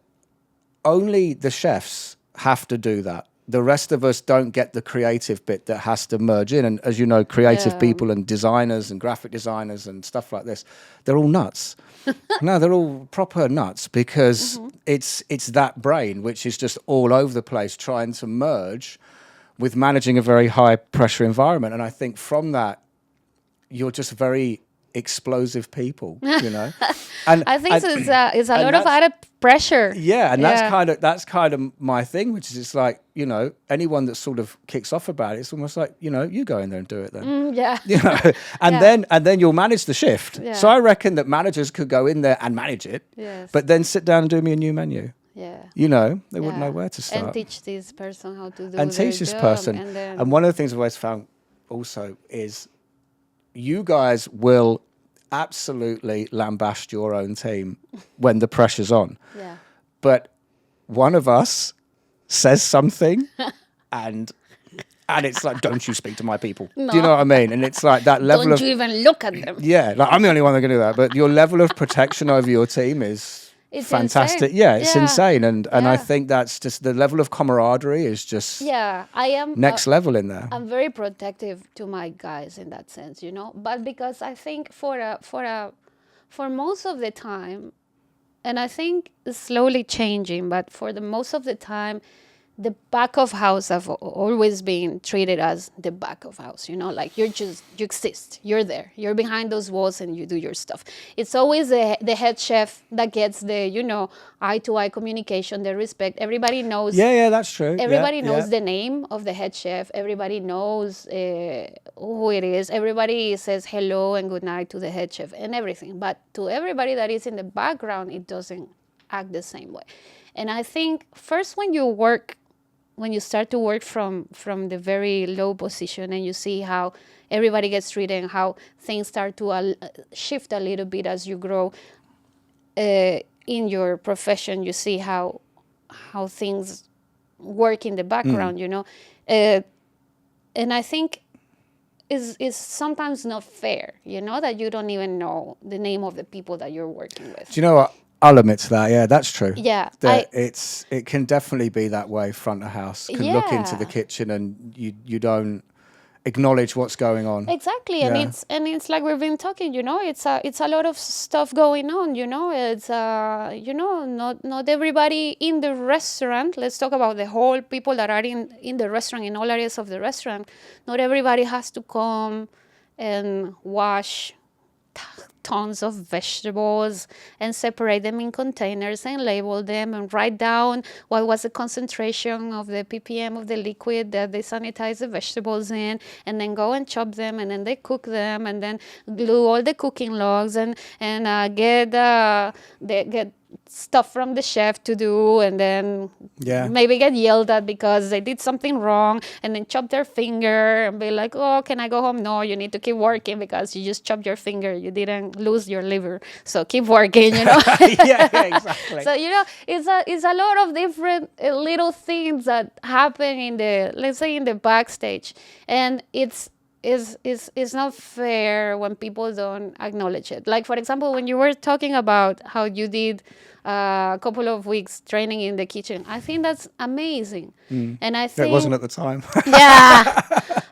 only the chefs have to do that. The rest of us don't get the creative bit that has to merge in. And as you know, creative people and designers and graphic designers and stuff like this, they're all nuts. No, they're all proper nuts because it's that brain which is just all over the place trying to merge with managing a very high pressure environment. And I think from that, you're just very explosive people, And I think it's a lot of added pressure. Yeah, and that's kind of my thing, which is it's like, anyone that sort of kicks off about it, it's almost like, you go in there and do it then. And then you'll manage the shift. Yeah. So I reckon that managers could go in there and manage it, but then sit down and do me a new menu. Yeah. They wouldn't know where to start. And teach this person how to do and teach this person. And one of the things I've always found also is you guys will absolutely lambast your own team when the pressure's on. Yeah. But one of us says something and it's like, don't you speak to my people. No. Do you know what I mean? And it's like that level Don't you even look at them. Yeah, like I'm the only one that can do that. But your level of protection over your team is fantastic. Insane. Yeah, it's insane. And I think that's just the level of camaraderie is just I am next level in there. I'm very protective to my guys in that sense, but because I think for most of the time, and I think it's slowly changing, but for the most of the time, the back of house have always been treated as the back of house, like you exist, you're there, you're behind those walls and you do your stuff. It's always the head chef that gets the, eye-to-eye communication, the respect. Everybody knows. Yeah, that's true. Everybody knows the name of the head chef. Everybody knows who it is. Everybody says hello and good night to the head chef and everything. But to everybody that is in the background, it doesn't act the same way. And I think first when you start to work from the very low position and you see how everybody gets treated and how things start to shift a little bit as you grow in your profession, you see how things work in the background, and I think is sometimes not fair, that you don't even know the name of the people that you're working with. Do you know what? I'll admit to that. Yeah, that's true. Yeah, That it can definitely be that way. Front of house can look into the Yeah. kitchen and you don't acknowledge what's going on. Exactly, Yeah. and it's like we've been talking. It's a lot of stuff going on. It's not everybody in the restaurant. Let's talk about the whole people that are in the restaurant, in all areas of the restaurant. Not everybody has to come and wash tons of vegetables and separate them in containers and label them and write down what was the concentration of the ppm of the liquid that they sanitize the vegetables in, and then go and chop them, and then they cook them, and then glue all the cooking logs and get stuff from the chef to do, and then maybe get yelled at because they did something wrong, and then chop their finger and be like, oh, can I go home? No, you need to keep working because you just chopped your finger. You didn't lose your liver, so keep working. Yeah, exactly. So it's a lot of different little things that happen in the backstage, and it's not fair when people don't acknowledge it. Like, for example, when you were talking about how you did a couple of weeks training in the kitchen, I think that's amazing. And I think It wasn't at the time. yeah,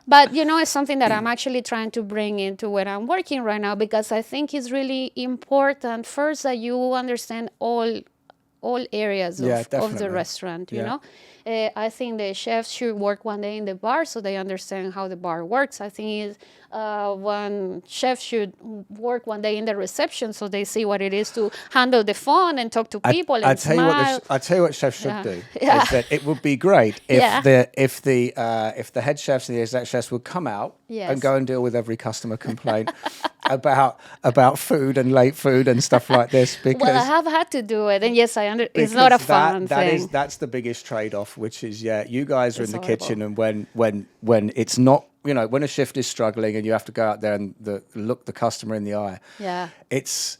but it's something that I'm actually trying to bring into where I'm working right now, because I think it's really important first that you understand all areas of the definitely. restaurant. Yeah. I think the chefs should work one day in the bar so they understand how the bar works. I think one chef should work one day in the reception so they see what it is to handle the phone and talk to people and smile. I tell you what chefs should do Yeah. is that it would be great if Yeah. the head chefs and the exec chefs would come out Yes. and go and deal with every customer complaint about food and late food and stuff like this, because Well, I have had to do it, and yes, it's not a fun thing. That's the biggest trade-off, which is you guys are It's in the horrible. kitchen, and when it's not, when a shift is struggling and you have to go out there and look the customer in the eye, Yeah. it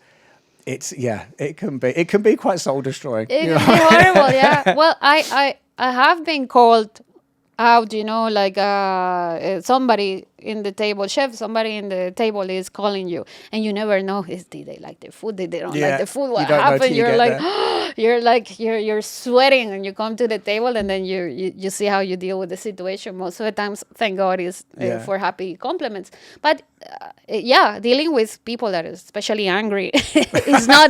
can be quite soul destroying. It can be horrible, yeah. Well, I have been called out, like somebody in the table, chef, somebody in the table is calling you, and you never know, did they like the food? Did they don't like the food? What you don't know happened? till you You're get like, you're sweating, and you come to the table, and then you see how you deal with the situation. Most of the times, thank God, is for happy compliments. But dealing with people that is especially angry is not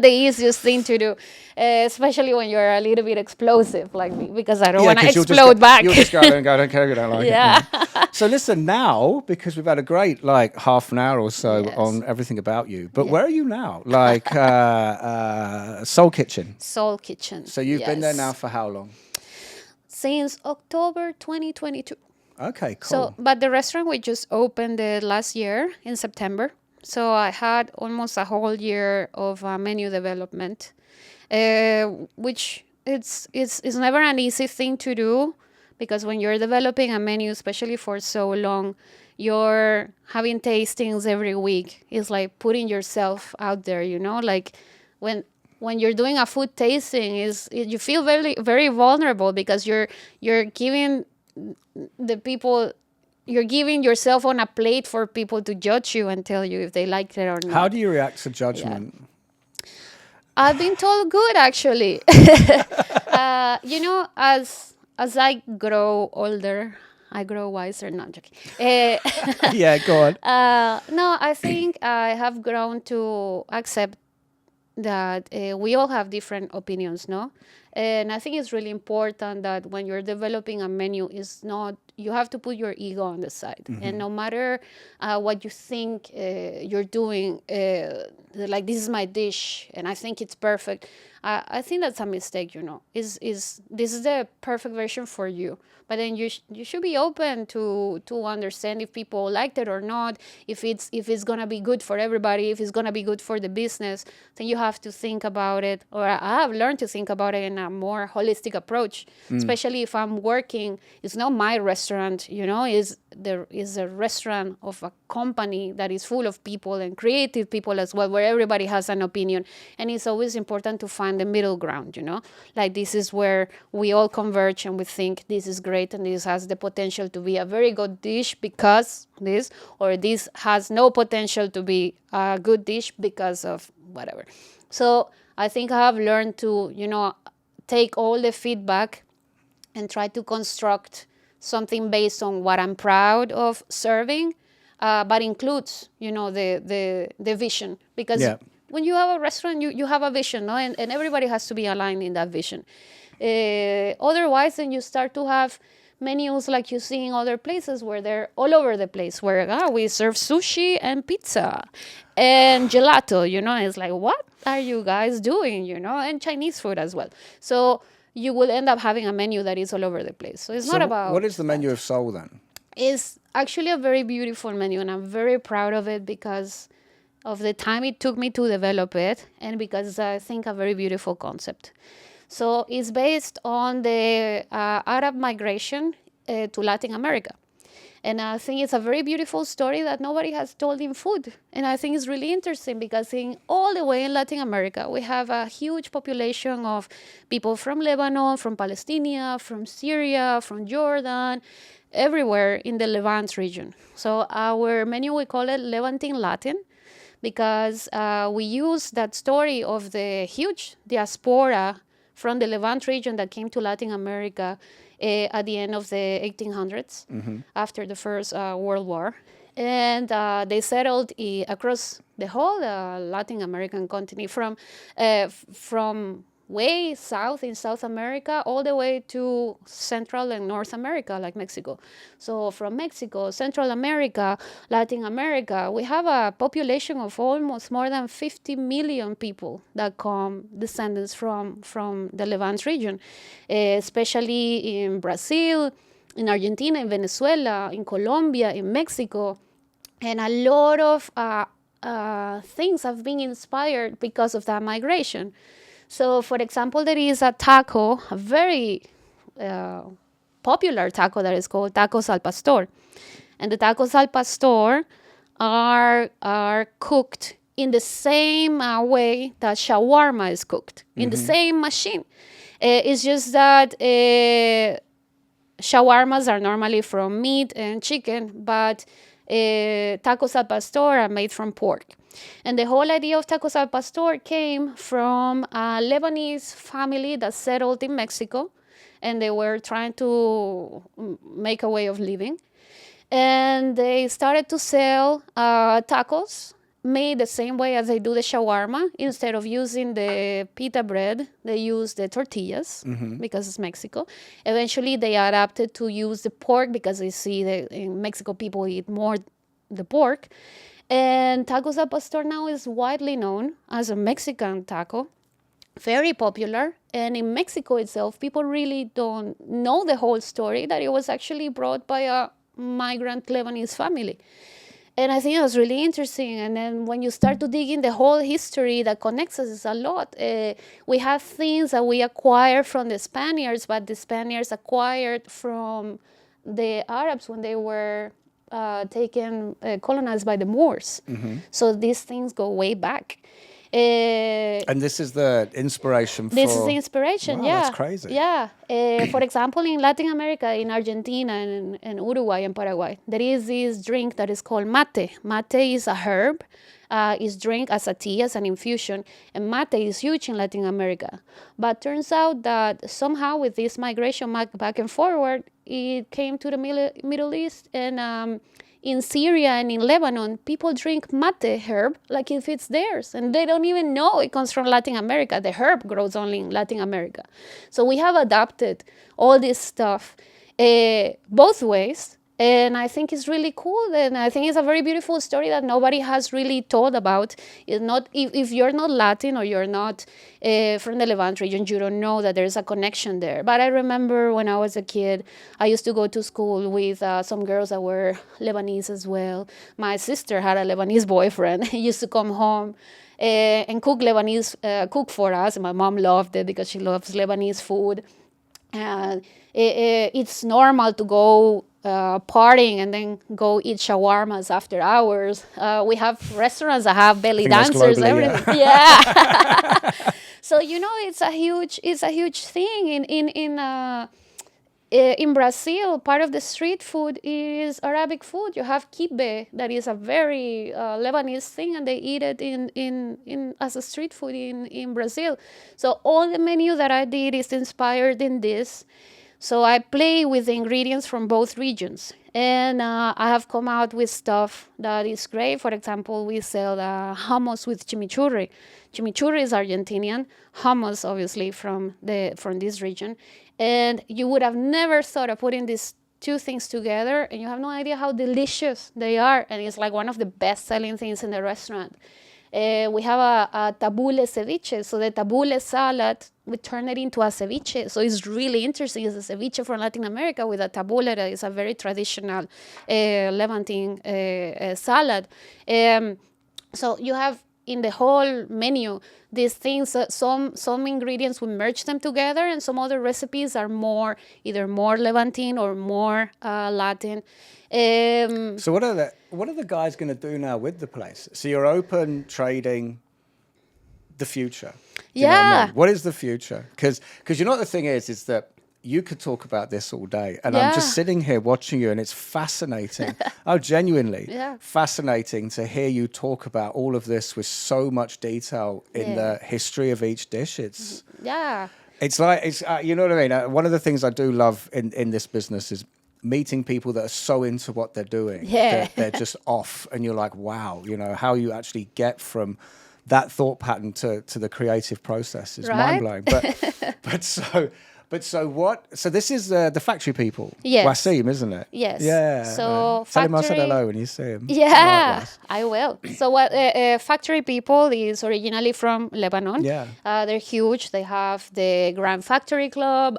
the easiest thing to do, especially when you're a little bit explosive like me, because I don't want to explode back. You'll just go out and go, I don't care, I don't like Yeah. it. So listen, now, because we've had a great half an hour or so Yes. on everything about you, but where are you now? Like Soul Kitchen. Soul Kitchen. So you've been there Yes. now for how long? Since October 2022. Okay, cool. So, but the restaurant we just opened last year in September. So I had almost a whole year of menu development, which it's never an easy thing to do, because when you're developing a menu, especially for so long, you're having tastings every week. It's like putting yourself out there, like when you're doing a food tasting, you feel very, very vulnerable, because you're giving the people, you're giving yourself on a plate for people to judge you and tell you if they like it or not. How do you react to judgment? I've been told good, actually. As I grow older, I grow wiser. No, I'm joking. Yeah, go on. No, I think I have grown to accept that we all have different opinions, no? And I think it's really important that when you're developing a menu, you have to put your ego on the side. Mm-hmm. And no matter what you think you're doing, like, this is my dish and I think it's perfect, I think that's a mistake, This is the perfect version for you. But then you should be open to understand if people liked it or not, if it's gonna be good for everybody, if it's gonna be good for the business. Then you have to think about it, or I have learned to think about it in a more holistic approach. Especially if I'm working, it's not my restaurant, is a restaurant of a company that is full of people and creative people as well, where everybody has an opinion, and it's always important to find find the middle ground, Like this is where we all converge and we think this is great and this has the potential to be a very good dish because this, or this has no potential to be a good dish because of whatever. So I think I have learned to, take all the feedback and try to construct something based on what I'm proud of serving, but includes, the vision. Because when you have a restaurant, you have a vision, no? And everybody has to be aligned in that vision. Otherwise, then you start to have menus like you see in other places where they're all over the place, where we serve sushi and pizza and gelato, It's like, what are you guys doing, And Chinese food as well. So you will end up having a menu that is all over the place. So it's not about... What is the menu of Seoul then? It's actually a very beautiful menu, and I'm very proud of it because of the time it took me to develop it, and because I think a very beautiful concept. So it's based on the Arab migration to Latin America. And I think it's a very beautiful story that nobody has told in food. And I think it's really interesting because all the way in Latin America, we have a huge population of people from Lebanon, from Palestine, from Syria, from Jordan, everywhere in the Levant region. So our menu, we call it Levantine Latin because we use that story of the huge diaspora from the Levant region that came to Latin America at the end of the 1800s, after the First World War. And they settled across the whole Latin American continent, from way south in South America all the way to Central and North America, like Mexico. So from Mexico, Central America, Latin America, we have a population of almost more than 50 million people that come descendants from the Levant region, especially in Brazil, in Argentina, in Venezuela, in Colombia, in Mexico. And a lot of things have been inspired because of that migration. So, for example, there is a taco, a very popular taco that is called tacos al pastor. And the tacos al pastor are cooked in the same way that shawarma is cooked, in the same machine. It's just that shawarmas are normally from meat and chicken, but tacos al pastor are made from pork. And the whole idea of tacos al pastor came from a Lebanese family that settled in Mexico, and they were trying to make a way of living. And they started to sell tacos made the same way as they do the shawarma. Instead of using the pita bread, they use the tortillas because it's Mexico. Eventually, they adapted to use the pork because they see that in Mexico people eat more the pork. And tacos al pastor now is widely known as a Mexican taco, very popular. And in Mexico itself, people really don't know the whole story, that it was actually brought by a migrant Lebanese family. And I think it was really interesting. And then when you start to dig in the whole history that connects us, is a lot. We have things that we acquire from the Spaniards, but the Spaniards acquired from the Arabs when they were colonized by the Moors. So these things go way back. And this is the inspiration for... This is the inspiration, wow, yeah. That's crazy. Yeah. For example, in Latin America, in Argentina and Uruguay and Paraguay, there is this drink that is called mate. Mate is a herb. Is drink as a tea, as an infusion. And mate is huge in Latin America. But turns out that somehow with this migration back and forward, it came to the Middle East, and in Syria and in Lebanon, people drink mate herb like if it's theirs, and they don't even know it comes from Latin America. The herb grows only in Latin America. So we have adapted all this stuff both ways, and I think it's really cool, and I think it's a very beautiful story that nobody has really told about. It's not, if you're not Latin or you're not from the Levant region, you don't know that there's a connection there. But I remember when I was a kid, I used to go to school with some girls that were Lebanese as well. My sister had a Lebanese boyfriend. He used to come home and cook for us. And my mom loved it because she loves Lebanese food. And it's normal to go partying and then go eat shawarmas after hours. We have restaurants that have belly dancers, globally, everything. Yeah. So it's a huge thing in Brazil. Part of the street food is Arabic food. You have kibbeh, that is a very Lebanese thing, and they eat it in as a street food in Brazil. So all the menu that I did is inspired in this. So I play with the ingredients from both regions. And I have come out with stuff that is great. For example, we sell hummus with chimichurri. Chimichurri is Argentinian, hummus obviously from this region. And you would have never thought of putting these two things together, and you have no idea how delicious they are. And it's like one of the best-selling things in the restaurant. We have a tabule ceviche. So the tabule salad, we turn it into a ceviche. So it's really interesting. It's a ceviche from Latin America with a tabule that is a very traditional Levantine salad. So you have in the whole menu these things. Some ingredients, we merge them together, and some other recipes are either more Levantine or more Latin. So what are the guys going to do now with the place? So you're open, trading, the future. Do you know what I mean? What is the future? Because you know what the thing is that you could talk about this all day, and I'm just sitting here watching you, and it's fascinating. Genuinely fascinating to hear you talk about all of this with so much detail in the history of each dish. It's like you know what I mean. One of the things I do love in this business is meeting people that are so into what they're doing. They're just off, and you're like, wow, you know, how you actually get from that thought pattern to the creative process is mind blowing. So this is the factory people. Yes. Wasim, isn't it? Yes. Yeah. So tell him I said hello when you see him. Yeah, I will. So factory people is originally from Lebanon. Yeah. They're huge. They have the Grand Factory Club.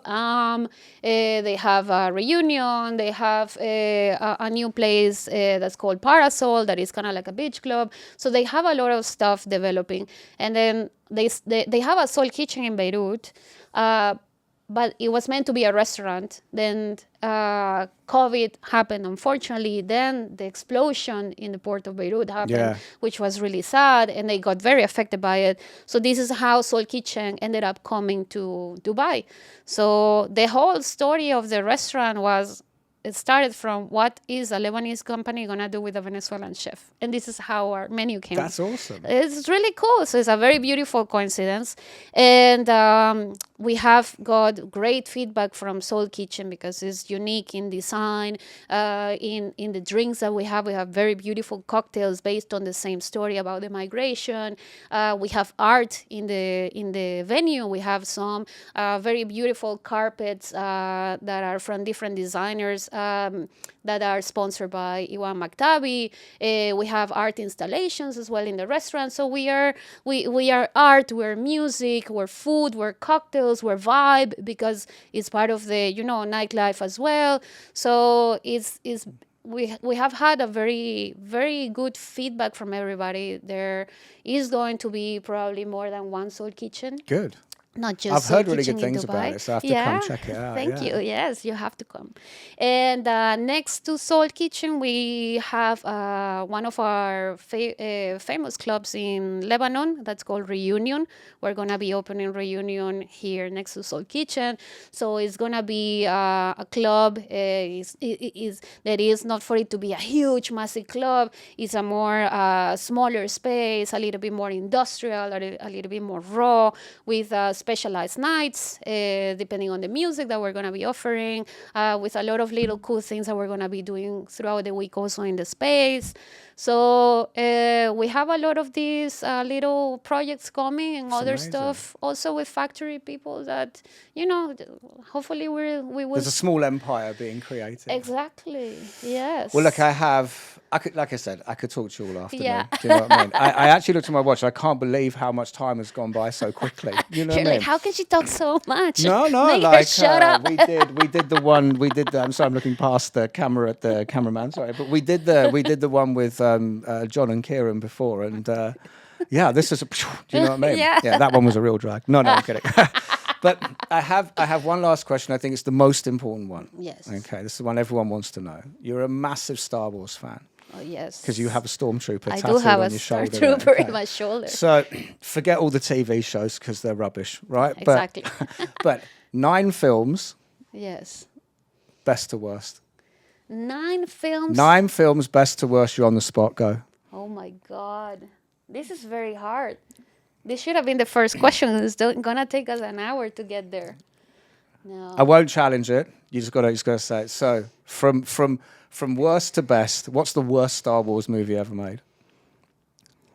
They have a reunion. They have a new place that's called Parasol, that is kind of like a beach club. So they have a lot of stuff developing. And then they have a soul kitchen in Beirut. But it was meant to be a restaurant. Then COVID happened, unfortunately. Then the explosion in the port of Beirut happened, which was really sad, and they got very affected by it. So this is how Soul Kitchen ended up coming to Dubai. So the whole story of the restaurant it started from what is a Lebanese company going to do with a Venezuelan chef. And this is how our menu came. That's awesome. It's really cool. So it's a very beautiful coincidence. And we have got great feedback from Soul Kitchen because it's unique in design, in the drinks that we have. We have very beautiful cocktails based on the same story about the migration. We have art in the venue. We have some very beautiful carpets that are from different designers that are sponsored by Iwan Maktabi. We have art installations as well in the restaurant. So we are art, we're music, we're food, we're cocktails, we're vibe, because it's part of the nightlife as well. So we have had a very, very good feedback from everybody. There is going to be probably more than one Soul Kitchen. Good. Not just I've heard really good things about it, so I have to come check it out. Thank you. Yes, you have to come. And next to Soul Kitchen, we have one of our famous clubs in Lebanon that's called Reunion. We're going to be opening Reunion here next to Soul Kitchen. So it's going to be a club that is not for it to be a huge, massive club. It's a more smaller space, a little bit more industrial, a little bit more raw, with specialized nights, depending on the music that we're going to be offering, with a lot of little cool things that we're going to be doing throughout the week also in the space. So we have a lot of these little projects coming and That's other amazing. Stuff also with factory people that, hopefully we will. There's a small empire being created. Exactly, yes. Well, look, I could talk to you all afternoon. Yeah. Do you know what I mean? I actually looked at my watch. I can't believe how much time has gone by so quickly. You know You're what I mean? like, how can she talk so much? No, Shut up. we did the I'm sorry, I'm looking past the camera at the cameraman. Sorry, but we did the one with John and Kieran before, and this is. Do you know what I mean? Yeah. That one was a real drag. No, I'm kidding. But I have one last question. I think it's the most important one. Yes. Okay, this is the one everyone wants to know. You're a massive Star Wars fan. Oh, yes. Because you have a stormtrooper I tattooed do have on a your shoulder. stormtrooper in my shoulder. So forget all the TV shows because they're rubbish, right? Exactly. But 9 films, Yes. best to worst. 9 films. 9 films, best to worst. You're on the spot. Go. Oh my God. This is very hard. This should have been the first question. It's gonna take us an hour to get there. No. I won't challenge it. You just gotta say it. So from worst to best, what's the worst Star Wars movie ever made?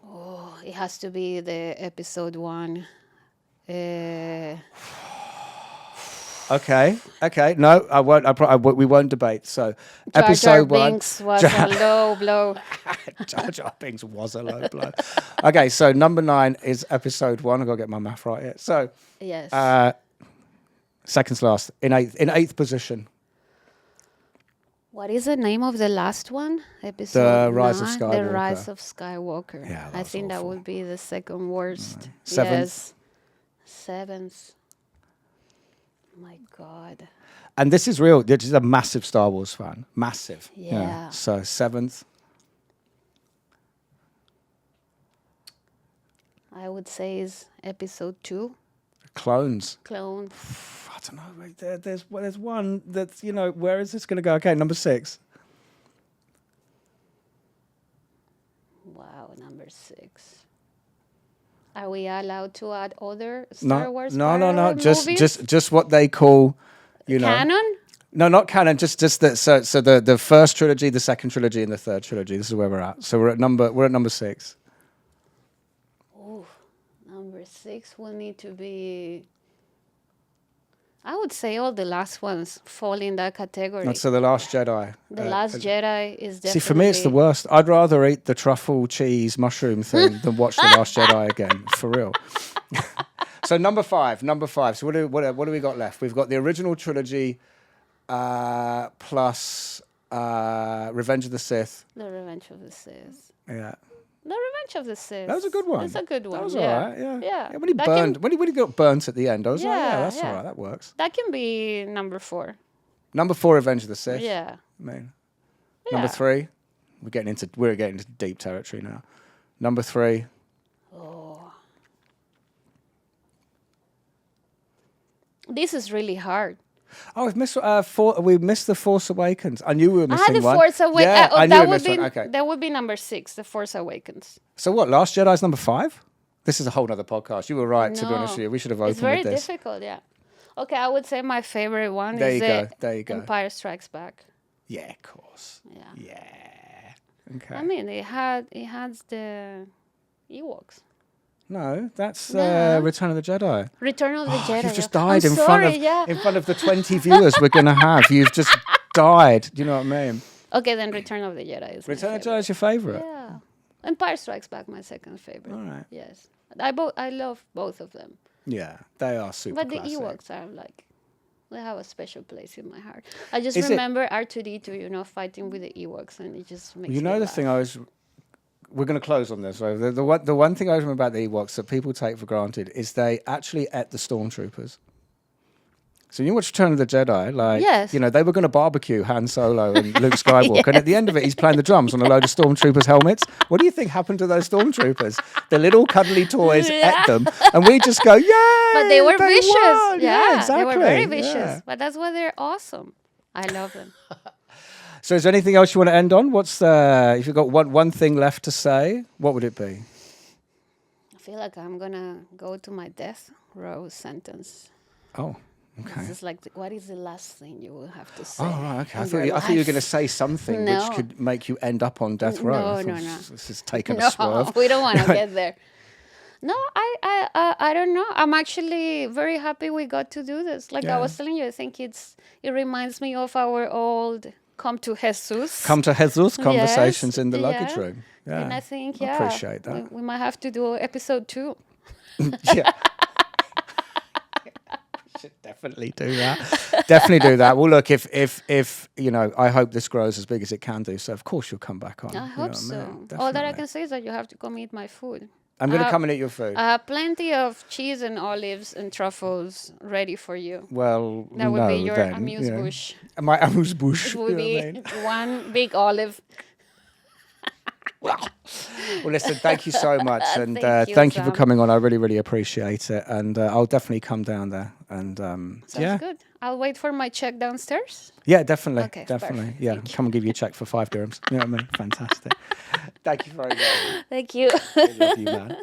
Oh, it has to be the episode 1. Okay. No, I won't. We won't debate. So, Jar Jar episode 1. Binks was a low blow. Jar Jar Binks was a low blow. Okay, so number 9 is episode 1. I've got to get my math right here. So, Yes. second to last in eighth position. What is the name of the last one? Episode The Rise of 9? Skywalker. The Rise of Skywalker. Yeah, I that's think that awful. would be the second worst. Seventh. Yes. 7th. My God. And this is real. This is a massive Star Wars fan. Massive. Yeah. So 7th. I would say is episode 2. Clones. Clone. I don't know. Wait, there's one that's, where is this going to go? Okay, number 6. Wow, number 6. Are we allowed to add other No, Star Wars no. parallel movies? Just what they call, Canon? No, not canon. Just that. So the first trilogy, the second trilogy, and the third trilogy. This is where we're at. So we're at number 6. Ooh, number 6 will need to be. I would say all the last ones fall in that category. And so the Last Jedi. The Last Jedi is definitely. See, for me, it's the worst. I'd rather eat the truffle cheese mushroom thing than watch the Last Jedi again. For real. So number 5. So what do we got left? We've got the original trilogy, plus Revenge of the Sith. The Revenge of the Sith. Yeah. The Revenge of the Sith. That was a good one. It's a good one. That was yeah. all right. Yeah. Yeah. When he That burned, can- when he got burnt at the end, I was like, Yeah, that's yeah. all right. That works. That can be number 4. Number 4, Revenge of the Sith. Yeah. I mean, Yeah. number 3, we're getting into deep territory now. Number 3, This is really hard. oh, we missed the Force Awakens. I knew we were missing The one. Force Awakens. Yeah, I knew that we would missed be one. Okay. that would be number 6. The Force Awakens. So what? Last Jedi's number 5. This is a whole other podcast. You were right. To be No. honest with you, we should have It's opened very with this. difficult. Yeah. Okay, I would say my favorite one There is you go. There you go. Empire Strikes Back. Yeah, of course. Yeah. Yeah. Okay. I mean, it has the Ewoks. No, that's No. Return of the Jedi. Return of the Jedi. You've just yeah. died I'm in sorry, yeah. front of the 20 viewers we're gonna have. You've just died. Do you know what I mean? Okay, then Return of the Jedi is Return my of the Jedi is your favorite. Yeah. Empire Strikes Back, my second favorite. All right. Yes. I love both of them. Yeah, they are super But classic. the Ewoks are like, they have a special place in my heart. I just Is it- remember R2D2, fighting with the Ewoks, and it just makes You me know the laugh. thing we're going to close on this. Right? The one thing I remember about the Ewoks that people take for granted is they actually ate the stormtroopers. So you watch Return of the Jedi, like, Yes. they were going to barbecue Han Solo and Luke Skywalker, and at the end of it, he's playing the drums on a load of stormtroopers' helmets. What do you think happened to those stormtroopers? The little cuddly toys ate them, and we just go, yay! But they were vicious. won!" Yeah, exactly. they were very vicious. Yeah. But that's why they're awesome. I love them. So is there anything else you want to end on? If you've got one thing left to say, what would it be? I feel like I'm going to go to my death row sentence. Oh, okay. This is like, what is the last thing you will have to say? Oh, right, okay. I in thought your you were life? going to say something No. which could make you end up on death row. I No, thought no. This is taking No, a swerve. we don't want to get there. No, I don't know. I'm actually very happy we got to do this. Like Yeah. I was telling you, I think it reminds me of our old Come to Jesus. Come to Jesus conversations Yes, in the luggage yeah. room. Yeah. And I think, I yeah, appreciate that. we might have to do episode 2. Yeah. Should definitely do that. Definitely do that. Well, look, if I hope this grows as big as it can do. So of course you'll come back on. I You know hope what so. mean? All that I Definitely. can say is that you have to come eat my food. I'm going to come and eat your food. Plenty of cheese and olives and truffles ready for you. Well, That would no, be your then, amuse-bouche. My amuse-bouche. It would be one big olive. Well, listen, thank you so much, and Thank you, for Sam. coming on. I really, really appreciate it, and I'll definitely come down there. And Sounds good. I'll wait for my check downstairs. Yeah, definitely, Okay, definitely. perfect. Yeah, Thank you. come and give you a check for 5 dirhams. You know what I mean? Fantastic. Thank you very much. Thank you. I love you, man.